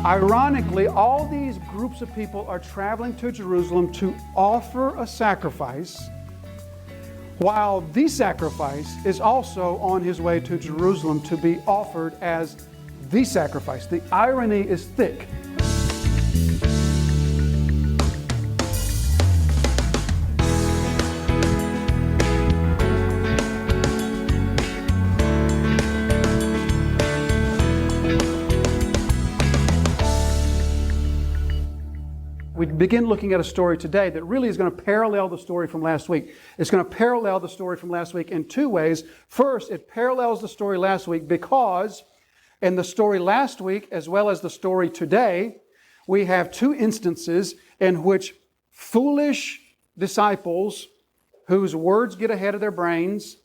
Ironically, all these groups of people are traveling to Jerusalem to offer a sacrifice, while the sacrifice is also on his way to Jerusalem to be offered as the sacrifice. The irony is thick. We begin looking at a story today that really is going to parallel the story from last week. It's going to parallel the story from last week in two ways. First, it parallels the story last week because in the story last week, as well as the story today, we have two instances in which foolish disciples whose words get ahead of their brains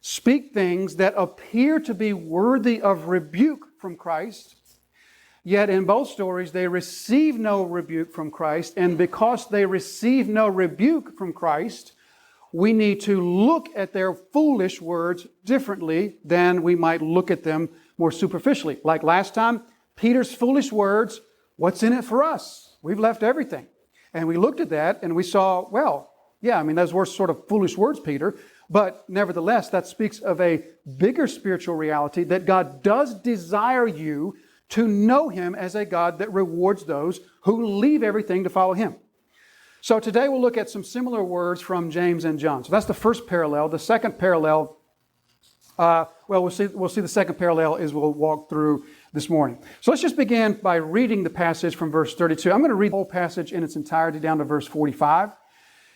speak things that appear to be worthy of rebuke from Christ. Yet in both stories, they receive no rebuke from Christ. And because they receive no rebuke from Christ, we need to look at their foolish words differently than we might look at them more superficially. Like last time, Peter's foolish words, what's in it for us? We've left everything. And we looked at that and we saw, well, yeah, those were sort of foolish words, Peter. But nevertheless, that speaks of a bigger spiritual reality that God does desire you to know Him as a God that rewards those who leave everything to follow Him. So today we'll look at some similar words from James and John. So that's the first parallel. The second parallel, we'll see the second parallel as we'll walk through this morning. So let's just begin by reading the passage from verse 32. I'm going to read the whole passage in its entirety down to verse 45.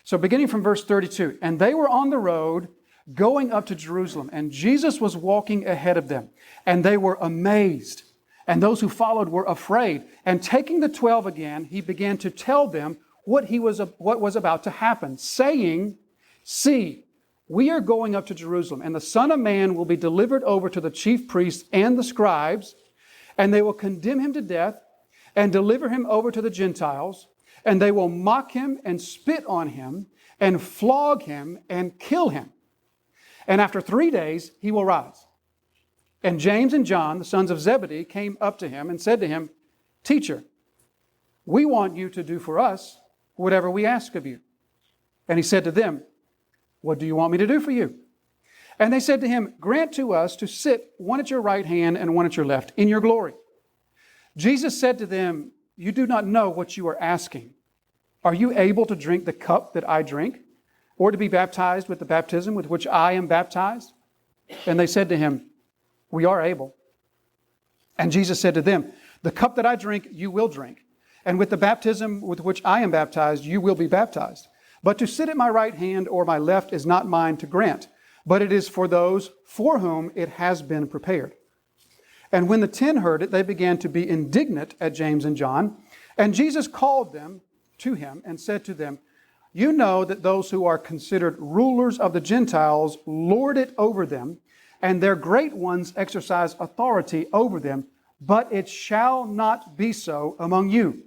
So beginning from verse 32, and they were on the road going up to Jerusalem, and Jesus was walking ahead of them, and they were amazed. And those who followed were afraid. And taking the 12 again, he began to tell them what was about to happen, saying, "See, we are going up to Jerusalem, and the Son of Man will be delivered over to the chief priests and the scribes, and they will condemn him to death and deliver him over to the Gentiles, and they will mock him and spit on him and flog him and kill him. And after 3 days, he will rise." And James and John, the sons of Zebedee, came up to him and said to him, "Teacher, we want you to do for us whatever we ask of you." And he said to them, "What do you want me to do for you?" And they said to him, "Grant to us to sit one at your right hand and one at your left in your glory." Jesus said to them, "You do not know what you are asking. Are you able to drink the cup that I drink, or to be baptized with the baptism with which I am baptized?" And they said to him, "We are able." And Jesus said to them, "The cup that I drink, you will drink. And with the baptism with which I am baptized, you will be baptized. But to sit at my right hand or my left is not mine to grant, but it is for those for whom it has been prepared." And when the 10 heard it, they began to be indignant at James and John. And Jesus called them to him and said to them, "You know that those who are considered rulers of the Gentiles lord it over them, and their great ones exercise authority over them, but it shall not be so among you.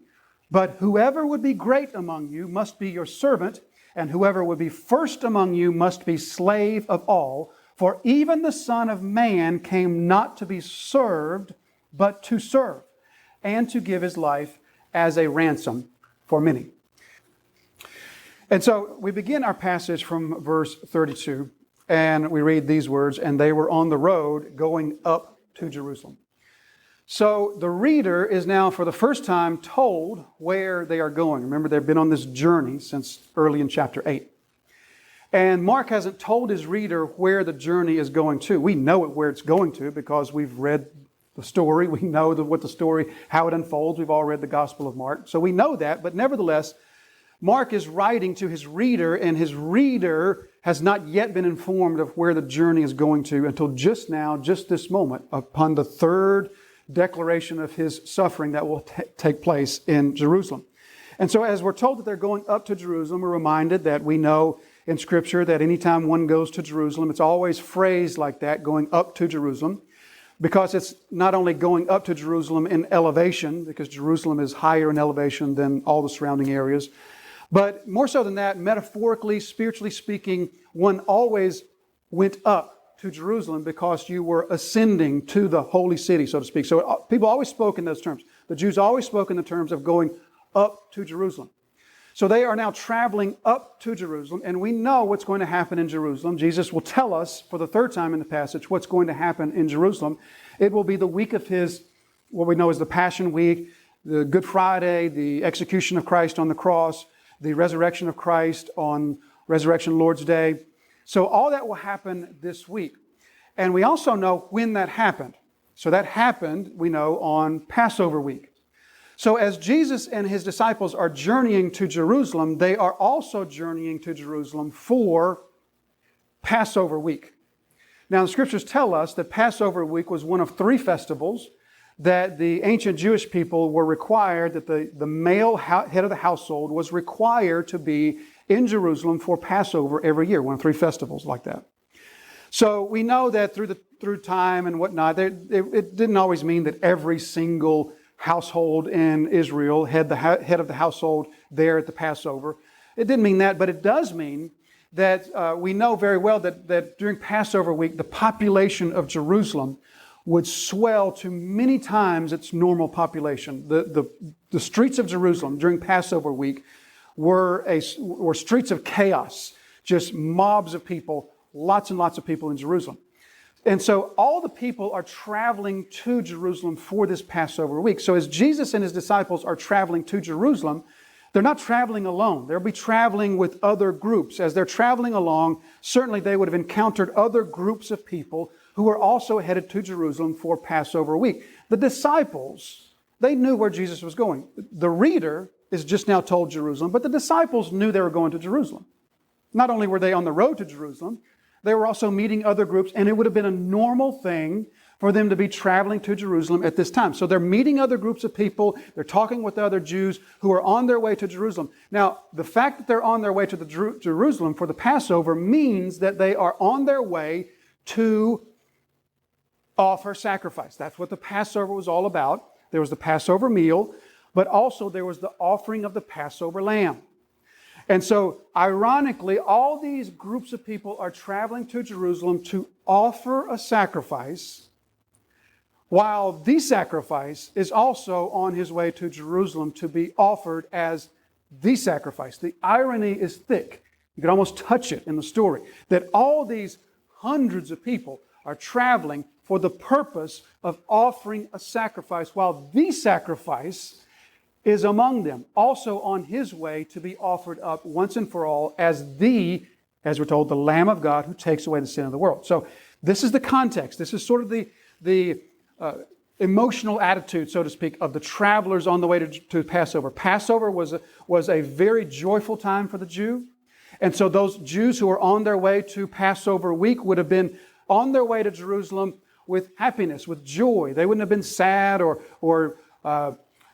But whoever would be great among you must be your servant, and whoever would be first among you must be slave of all. For even the Son of Man came not to be served, but to serve, and to give his life as a ransom for many." And so we begin our passage from verse 32. And we read these words, "And they were on the road going up to Jerusalem." So the reader is now for the first time told where they are going. Remember, they've been on this journey since early in chapter 8. And Mark hasn't told his reader where the journey is going to. We know where it's going to because we've read the story. We know what the story, how it unfolds. We've all read the Gospel of Mark. So we know that, but nevertheless, Mark is writing to his reader, and his reader has not yet been informed of where the journey is going to until just now, just this moment, upon the third declaration of his suffering that will take place in Jerusalem. And so as we're told that they're going up to Jerusalem, we're reminded that we know in Scripture that anytime one goes to Jerusalem, it's always phrased like that, going up to Jerusalem, because it's not only going up to Jerusalem in elevation, because Jerusalem is higher in elevation than all the surrounding areas, but more so than that, metaphorically, spiritually speaking, one always went up to Jerusalem because you were ascending to the holy city, so to speak. So people always spoke in those terms. The Jews always spoke in the terms of going up to Jerusalem. So they are now traveling up to Jerusalem, and we know what's going to happen in Jerusalem. Jesus will tell us for the third time in the passage what's going to happen in Jerusalem. It will be the week of His, what we know as the Passion Week, the Good Friday, the execution of Christ on the cross, the resurrection of Christ on Resurrection Lord's Day. So all that will happen this week. And we also know when that happened. So that happened, we know, on Passover week. So as Jesus and His disciples are journeying to Jerusalem, they are also journeying to Jerusalem for Passover week. Now the Scriptures tell us that Passover week was one of 3 festivals that the ancient Jewish people were required, that the male head of the household was required to be in Jerusalem for Passover every year, one of 3 festivals like that. So we know that through time and whatnot, it didn't always mean that every single household in Israel had the head of the household there at the Passover. It didn't mean that, but it does mean that we know very well that during Passover week, the population of Jerusalem would swell to many times its normal population. The streets of Jerusalem during Passover week were streets of chaos, just mobs of people, lots and lots of people in Jerusalem. And so all the people are traveling to Jerusalem for this Passover week. So as Jesus and His disciples are traveling to Jerusalem, they're not traveling alone. They'll be traveling with other groups. As they're traveling along, certainly they would have encountered other groups of people who were also headed to Jerusalem for Passover week. The disciples, they knew where Jesus was going. The reader is just now told Jerusalem, but the disciples knew they were going to Jerusalem. Not only were they on the road to Jerusalem, they were also meeting other groups, and it would have been a normal thing for them to be traveling to Jerusalem at this time. So they're meeting other groups of people, they're talking with other Jews who are on their way to Jerusalem. Now, the fact that they're on their way to Jerusalem for the Passover means that they are on their way to offer sacrifice. That's what the Passover was all about. There was the Passover meal, but also there was the offering of the Passover lamb. And so, ironically, all these groups of people are traveling to Jerusalem to offer a sacrifice, while the sacrifice is also on His way to Jerusalem to be offered as the sacrifice. The irony is thick. You can almost touch it in the story, that all these hundreds of people are traveling for the purpose of offering a sacrifice, while the sacrifice is among them, also on His way to be offered up once and for all as we're told, the Lamb of God who takes away the sin of the world. So this is the context. This is sort of the emotional attitude, so to speak, of the travelers on the way to Passover. Passover was a very joyful time for the Jew. And so those Jews who were on their way to Passover week would have been on their way to Jerusalem with happiness, with joy. They wouldn't have been sad or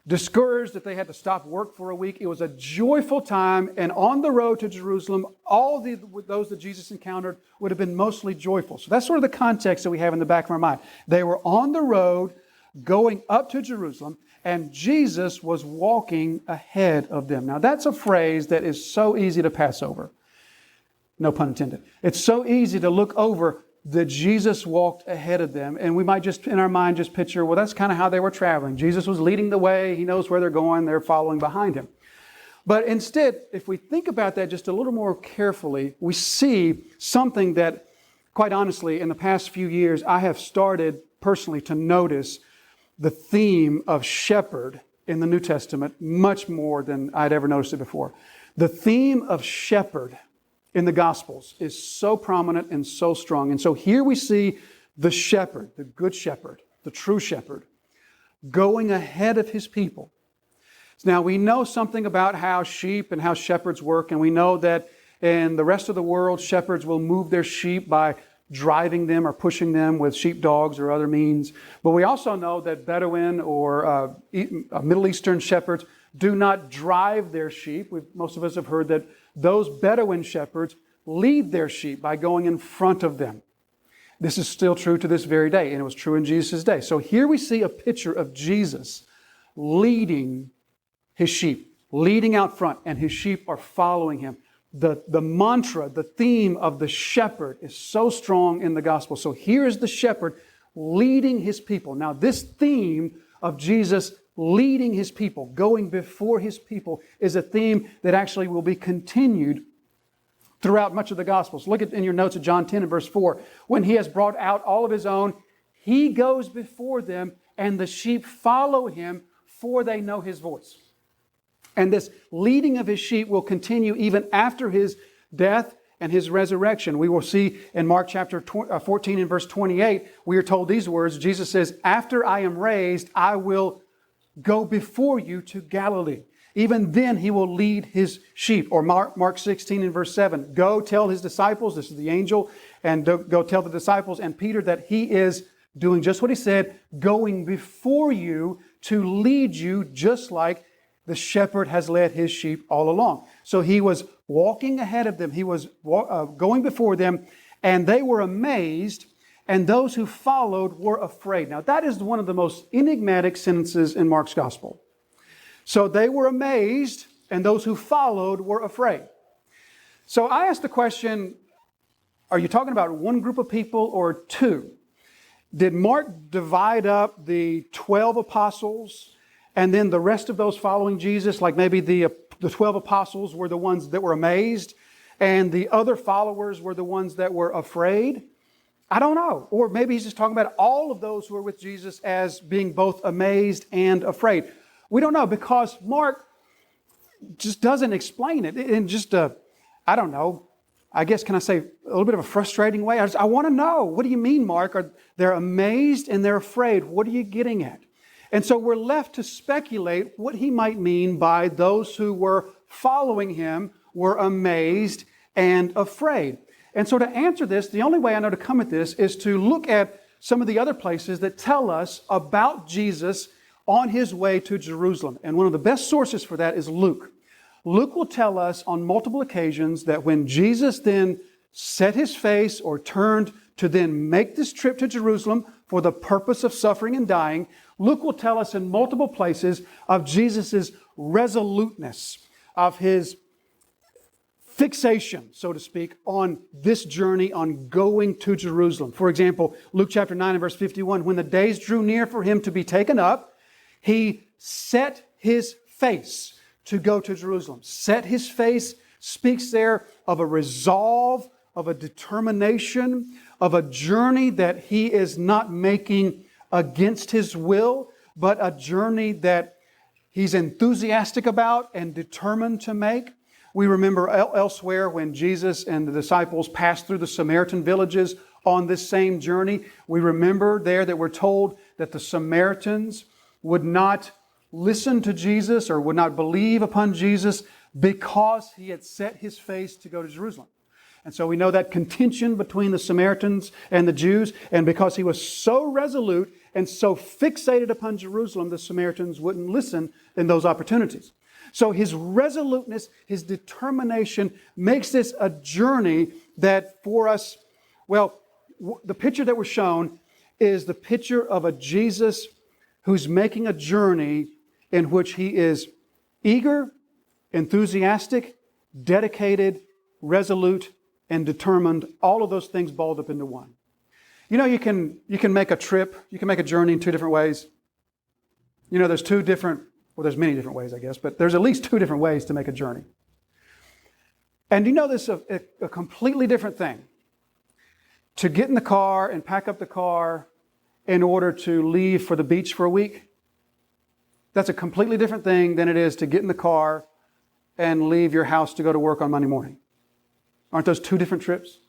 discouraged that they had to stop work for a week. It was a joyful time, and on the road to Jerusalem, those that Jesus encountered would have been mostly joyful. So that's sort of the context that we have in the back of our mind. They were on the road going up to Jerusalem, and Jesus was walking ahead of them. Now that's a phrase that is so easy to pass over. No pun intended. It's so easy to look over that Jesus walked ahead of them. And we might just, in our mind, just picture, well, that's kind of how they were traveling. Jesus was leading the way. He knows where they're going. They're following behind Him. But instead, if we think about that just a little more carefully, we see something that, quite honestly, in the past few years, I have started personally to notice the theme of shepherd in the New Testament much more than I'd ever noticed it before. The theme of shepherd in the Gospels is so prominent and so strong. And so here we see the shepherd, the good shepherd, the true shepherd, going ahead of His people. Now we know something about how sheep and how shepherds work, and we know that in the rest of the world, shepherds will move their sheep by driving them or pushing them with sheepdogs or other means. But we also know that Bedouin or Middle Eastern shepherds do not drive their sheep. Most of us have heard that those Bedouin shepherds lead their sheep by going in front of them. This is still true to this very day, and it was true in Jesus' day. So here we see a picture of Jesus leading His sheep, leading out front, and His sheep are following Him. the mantra, the theme of the shepherd is so strong in the gospel. So here is the shepherd leading his people. Now this theme of Jesus leading his people, going before his people, is a theme that actually will be continued throughout much of the Gospels. Look at in your notes at John 10 and verse 4. When he has brought out all of his own, he goes before them, and the sheep follow him, for they know his voice. And this leading of his sheep will continue even after his death and his resurrection. We will see in Mark chapter 14 and verse 28, we are told these words. Jesus says, "After I am raised, I will go before you to Galilee. Even then he will lead his sheep." Or Mark 16 and verse 7, "Go tell his disciples," this is the angel, "and go tell the disciples and Peter that he is doing just what he said, going before you to lead you just like the shepherd has led his sheep all along." So he was walking ahead of them. He was going before them, and they were amazed, and those who followed were afraid. Now that is one of the most enigmatic sentences in Mark's gospel. So they were amazed, and those who followed were afraid. So I asked the question, are you talking about one group of people or two? Did Mark divide up the 12 apostles and then the rest of those following Jesus, like maybe the 12 apostles were the ones that were amazed and the other followers were the ones that were afraid? I don't know. Or maybe he's just talking about all of those who are with Jesus as being both amazed and afraid. We don't know, because Mark just doesn't explain it in just a, I don't know, I guess, can I say, a little bit of a frustrating way? I want to know, what do you mean, Mark? They're amazed and they're afraid. What are you getting at? And so we're left to speculate what he might mean by those who were following him were amazed and afraid. And so to answer this, the only way I know to come at this is to look at some of the other places that tell us about Jesus on his way to Jerusalem. And one of the best sources for that is Luke. Luke will tell us on multiple occasions that when Jesus then set his face or turned to then make this trip to Jerusalem for the purpose of suffering and dying, Luke will tell us in multiple places of Jesus' resoluteness, of his fixation, so to speak, on this journey, on going to Jerusalem. For example, Luke chapter 9 and verse 51, when the days drew near for him to be taken up, he set his face to go to Jerusalem. Set his face speaks there of a resolve, of a determination, of a journey that he is not making against his will, but a journey that he's enthusiastic about and determined to make. We remember elsewhere when Jesus and the disciples passed through the Samaritan villages on this same journey. We remember there that we're told that the Samaritans would not listen to Jesus or would not believe upon Jesus because he had set his face to go to Jerusalem. And so we know that contention between the Samaritans and the Jews, and because he was so resolute and so fixated upon Jerusalem, the Samaritans wouldn't listen in those opportunities. So his resoluteness, his determination makes this a journey that for us, well, the picture that we're shown is the picture of a Jesus who's making a journey in which he is eager, enthusiastic, dedicated, resolute, and determined, all of those things balled up into one. You know, you can make a trip, you can make a journey in two different ways. You know, there's there's many different ways, I guess, but there's at least two different ways to make a journey. And you know this is a completely different thing. To get in the car and pack up the car in order to leave for the beach for a week, that's a completely different thing than it is to get in the car and leave your house to go to work on Monday morning. Aren't those two different trips?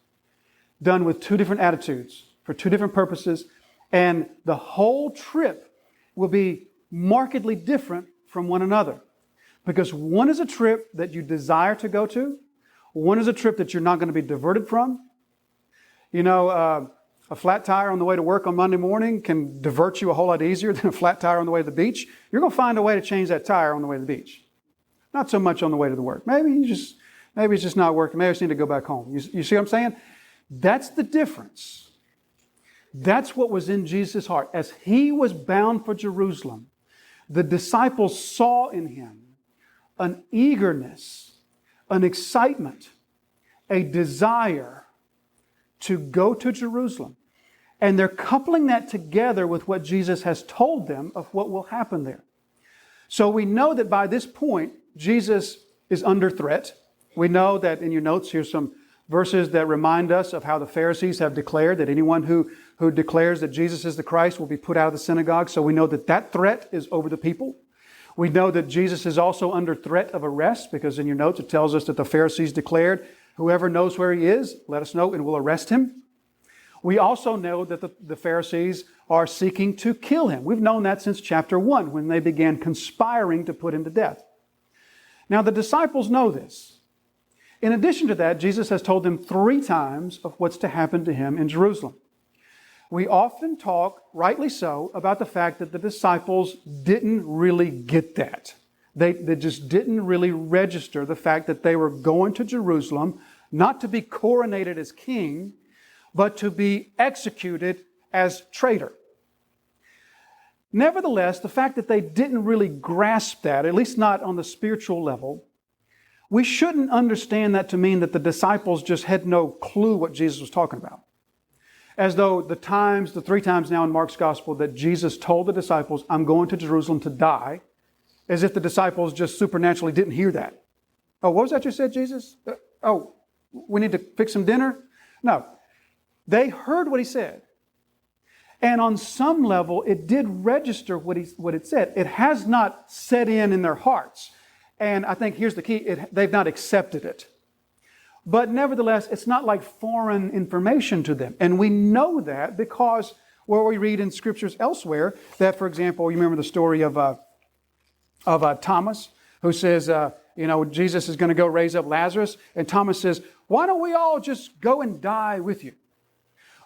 Done with two different attitudes, for two different purposes, and the whole trip will be markedly different from one another. Because one is a trip that you desire to go to, one is a trip that you're not going to be diverted from. You know, a flat tire on the way to work on Monday morning can divert you a whole lot easier than a flat tire on the way to the beach. You're going to find a way to change that tire on the way to the beach. Not so much on the way to the work. Maybe it's just not working. Maybe I just need to go back home. You see what I'm saying? That's the difference. That's what was in Jesus' heart. As he was bound for Jerusalem, the disciples saw in him an eagerness, an excitement, a desire to go to Jerusalem. And they're coupling that together with what Jesus has told them of what will happen there. So we know that by this point, Jesus is under threat. We know that in your notes, here's some verses that remind us of how the Pharisees have declared that anyone who declares that Jesus is the Christ will be put out of the synagogue. So we know that that threat is over the people. We know that Jesus is also under threat of arrest, because in your notes it tells us that the Pharisees declared, whoever knows where he is, let us know and we'll arrest him. We also know that the Pharisees are seeking to kill him. We've known that since chapter 1, when they began conspiring to put him to death. Now the disciples know this. In addition to that, Jesus has told them 3 times of what's to happen to him in Jerusalem. We often talk, rightly so, about the fact that the disciples didn't really get that. They just didn't really register the fact that they were going to Jerusalem not to be coronated as king, but to be executed as traitor. Nevertheless, the fact that they didn't really grasp that, at least not on the spiritual level, we shouldn't understand that to mean that the disciples just had no clue what Jesus was talking about. As though the 3 times now in Mark's gospel that Jesus told the disciples, I'm going to Jerusalem to die, as if the disciples just supernaturally didn't hear that. Oh, what was that you said, Jesus? We need to fix some dinner? No. They heard what he said. And on some level, it did register what it said. It has not set in their hearts. And I think here's the key, they've not accepted it. But nevertheless, it's not like foreign information to them. And we know that because we read in scriptures elsewhere that, for example, you remember the story of Thomas, who says, Jesus is going to go raise up Lazarus. And Thomas says, why don't we all just go and die with you?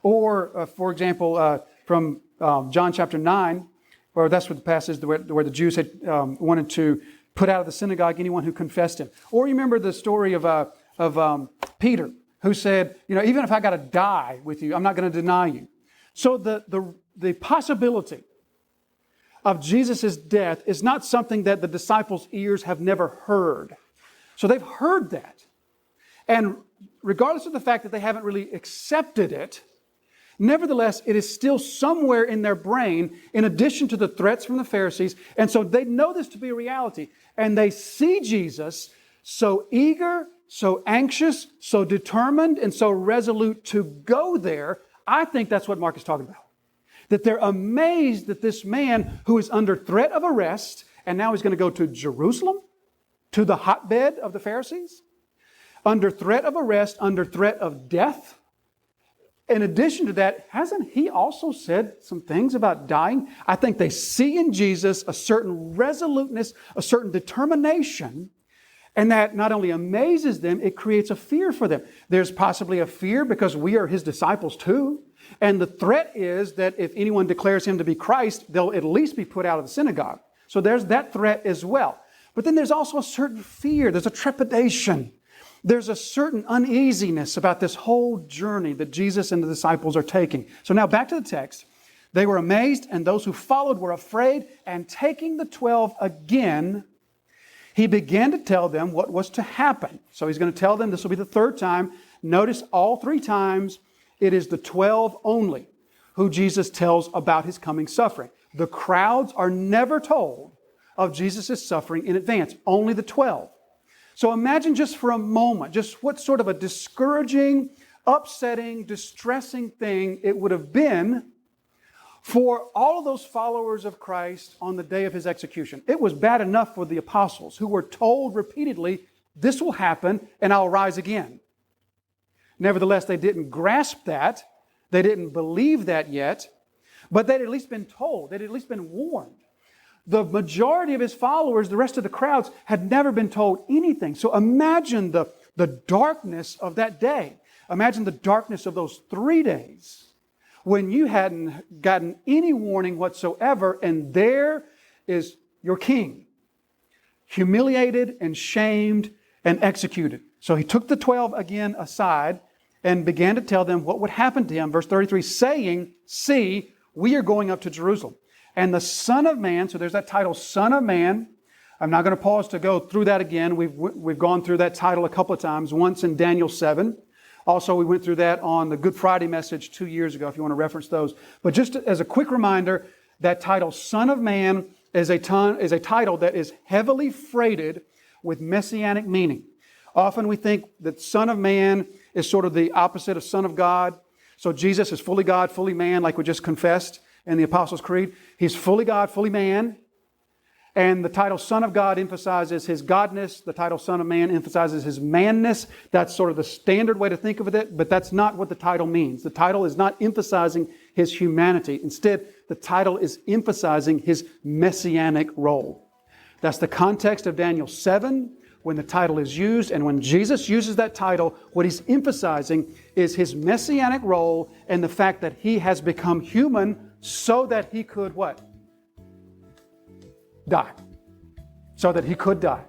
Or, for example, from John chapter 9, or that's what the passage where the Jews had wanted to put out of the synagogue anyone who confessed him. Or you remember the story of Peter, who said, even if I got to die with you, I'm not going to deny you. So the possibility of Jesus' death is not something that the disciples' ears have never heard. So they've heard that. And regardless of the fact that they haven't really accepted it, nevertheless, it is still somewhere in their brain, in addition to the threats from the Pharisees. And so they know this to be a reality. And they see Jesus so eager, so anxious, so determined, and so resolute to go there. I think that's what Mark is talking about. That they're amazed that this man who is under threat of arrest, and now he's going to go to Jerusalem, to the hotbed of the Pharisees, under threat of arrest, under threat of death. In addition to that, hasn't he also said some things about dying? I think they see in Jesus a certain resoluteness, a certain determination, and that not only amazes them, it creates a fear for them. There's possibly a fear because we are his disciples too. And the threat is that if anyone declares him to be Christ, they'll at least be put out of the synagogue. So there's that threat as well. But then there's also a certain fear. There's a trepidation. There's a certain uneasiness about this whole journey that Jesus and the disciples are taking. So now back to the text. They were amazed, and those who followed were afraid. And taking the 12 again, he began to tell them what was to happen. So he's going to tell them, this will be the 3rd time. Notice all 3 times, it is the 12 only who Jesus tells about his coming suffering. The crowds are never told of Jesus' suffering in advance, only the 12. So imagine just for a moment, just what sort of a discouraging, upsetting, distressing thing it would have been for all of those followers of Christ on the day of his execution. It was bad enough for the apostles who were told repeatedly, this will happen and I'll rise again. Nevertheless, they didn't grasp that. They didn't believe that yet, but they'd at least been told. They'd at least been warned. The majority of his followers, the rest of the crowds, had never been told anything. So imagine the darkness of that day. Imagine the darkness of those 3 days when you hadn't gotten any warning whatsoever, and there is your king, humiliated and shamed and executed. So he took the 12 again aside and began to tell them what would happen to him. Verse 33, saying, see, we are going up to Jerusalem. And the Son of Man, so there's that title, Son of Man, I'm not going to pause to go through that again. We've gone through that title a couple of times, once in Daniel 7. Also, we went through that on the Good Friday message 2 years ago, if you want to reference those. But just as a quick reminder, that title, Son of Man, is a title that is heavily freighted with messianic meaning. Often we think that Son of Man is sort of the opposite of Son of God. So Jesus is fully God, fully man, like we just confessed in the Apostles' Creed. He's fully God, fully man. And the title Son of God emphasizes His godness. The title Son of Man emphasizes His manness. That's sort of the standard way to think of it, but that's not what the title means. The title is not emphasizing His humanity. Instead, the title is emphasizing His messianic role. That's the context of Daniel 7 when the title is used. And when Jesus uses that title, what He's emphasizing is His messianic role and the fact that He has become human so that He could what? Die. So that He could die.